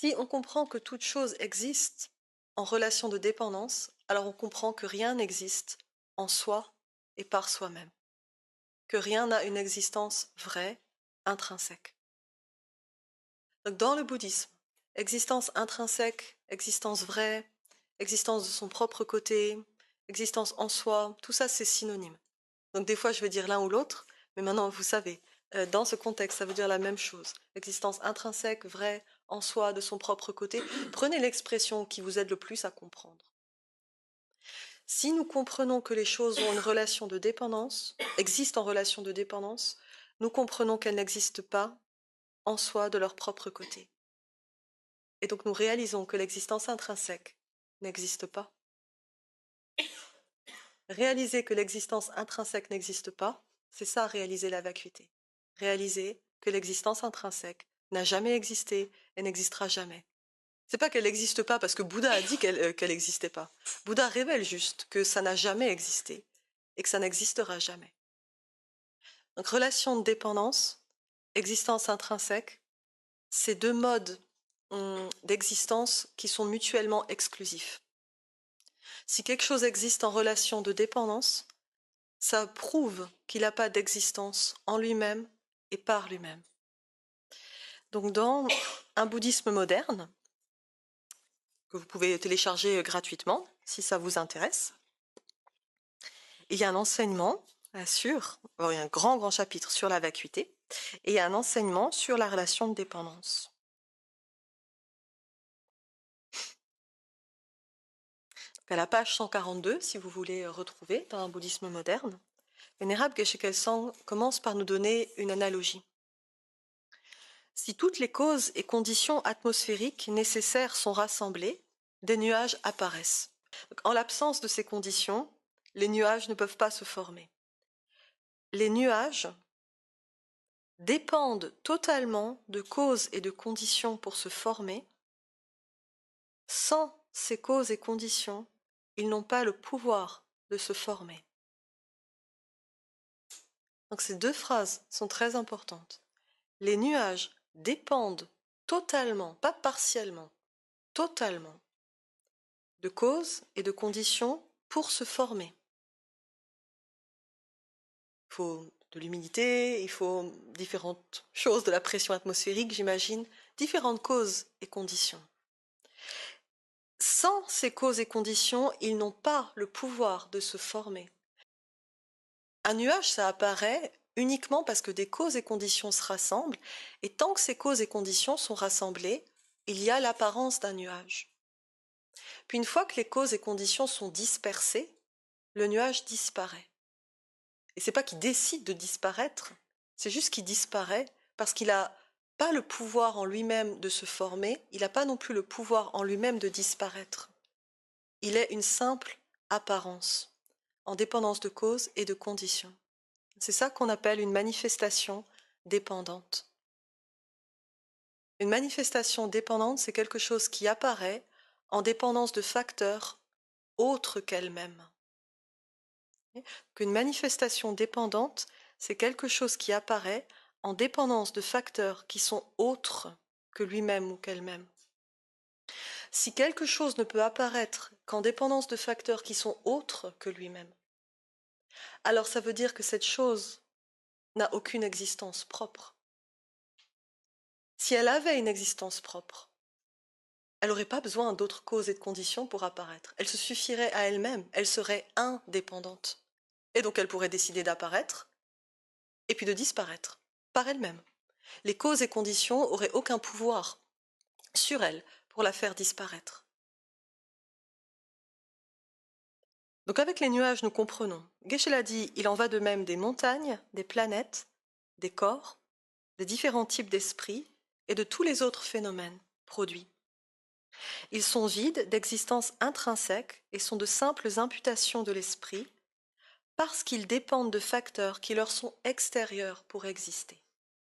Si on comprend que toute chose existe en relation de dépendance, alors on comprend que rien n'existe en soi et par soi-même, que rien n'a une existence vraie, intrinsèque. Donc dans le bouddhisme, existence intrinsèque, existence vraie, existence de son propre côté, existence en soi, tout ça c'est synonyme. Donc des fois je vais dire l'un ou l'autre, mais maintenant vous savez, dans ce contexte ça veut dire la même chose. Existence intrinsèque, vraie, en soi, de son propre côté. Prenez l'expression qui vous aide le plus à comprendre. Si nous comprenons que les choses ont une relation de dépendance, existent en relation de dépendance, nous comprenons qu'elles n'existent pas en soi de leur propre côté. Et donc nous réalisons que l'existence intrinsèque n'existe pas. Réaliser que l'existence intrinsèque n'existe pas, c'est ça réaliser la vacuité. Réaliser que l'existence intrinsèque n'a jamais existé et n'existera jamais. C'est pas qu'elle n'existe pas parce que Bouddha a dit qu'elle n'existait pas. Bouddha révèle juste que ça n'a jamais existé et que ça n'existera jamais. Donc relation de dépendance, existence intrinsèque, c'est deux modes d'existence qui sont mutuellement exclusifs. Si quelque chose existe en relation de dépendance, ça prouve qu'il n'a pas d'existence en lui-même et par lui-même. Donc dans un bouddhisme moderne, que vous pouvez télécharger gratuitement si ça vous intéresse, il y a un enseignement il y a un grand chapitre sur la vacuité, et il y a un enseignement sur la relation de dépendance. Donc à la page 142, si vous voulez retrouver dans un bouddhisme moderne, Vénérable Geshe Kelsang commence par nous donner une analogie. Si toutes les causes et conditions atmosphériques nécessaires sont rassemblées, des nuages apparaissent. Donc, en l'absence de ces conditions, les nuages ne peuvent pas se former. Les nuages dépendent totalement de causes et de conditions pour se former. Sans ces causes et conditions, ils n'ont pas le pouvoir de se former. Donc ces deux phrases sont très importantes. Les nuages dépendent totalement, pas partiellement, totalement, de causes et de conditions pour se former. Il faut de l'humidité, il faut différentes choses, de la pression atmosphérique, j'imagine, différentes causes et conditions. Sans ces causes et conditions, ils n'ont pas le pouvoir de se former. Un nuage, ça apparaît uniquement parce que des causes et conditions se rassemblent, et tant que ces causes et conditions sont rassemblées, il y a l'apparence d'un nuage. Puis une fois que les causes et conditions sont dispersées, le nuage disparaît. Et c'est pas qu'il décide de disparaître, c'est juste qu'il disparaît parce qu'il n'a pas le pouvoir en lui-même de se former, il n'a pas non plus le pouvoir en lui-même de disparaître. Il est une simple apparence, en dépendance de causes et de conditions. C'est ça qu'on appelle une manifestation dépendante. Une manifestation dépendante, c'est quelque chose qui apparaît en dépendance de facteurs autres qu'elle-même. Qu'une manifestation dépendante, c'est quelque chose qui apparaît en dépendance de facteurs qui sont autres que lui-même ou qu'elle-même. Si quelque chose ne peut apparaître qu'en dépendance de facteurs qui sont autres que lui-même, alors ça veut dire que cette chose n'a aucune existence propre. Si elle avait une existence propre, elle n'aurait pas besoin d'autres causes et de conditions pour apparaître. Elle se suffirait à elle-même, elle serait indépendante. Et donc elle pourrait décider d'apparaître et puis de disparaître par elle-même. Les causes et conditions n'auraient aucun pouvoir sur elle pour la faire disparaître. Donc avec les nuages, nous comprenons. Geshe l'a dit, il en va de même des montagnes, des planètes, des corps, des différents types d'esprits et de tous les autres phénomènes produits. Ils sont vides d'existence intrinsèque et sont de simples imputations de l'esprit parce qu'ils dépendent de facteurs qui leur sont extérieurs pour exister.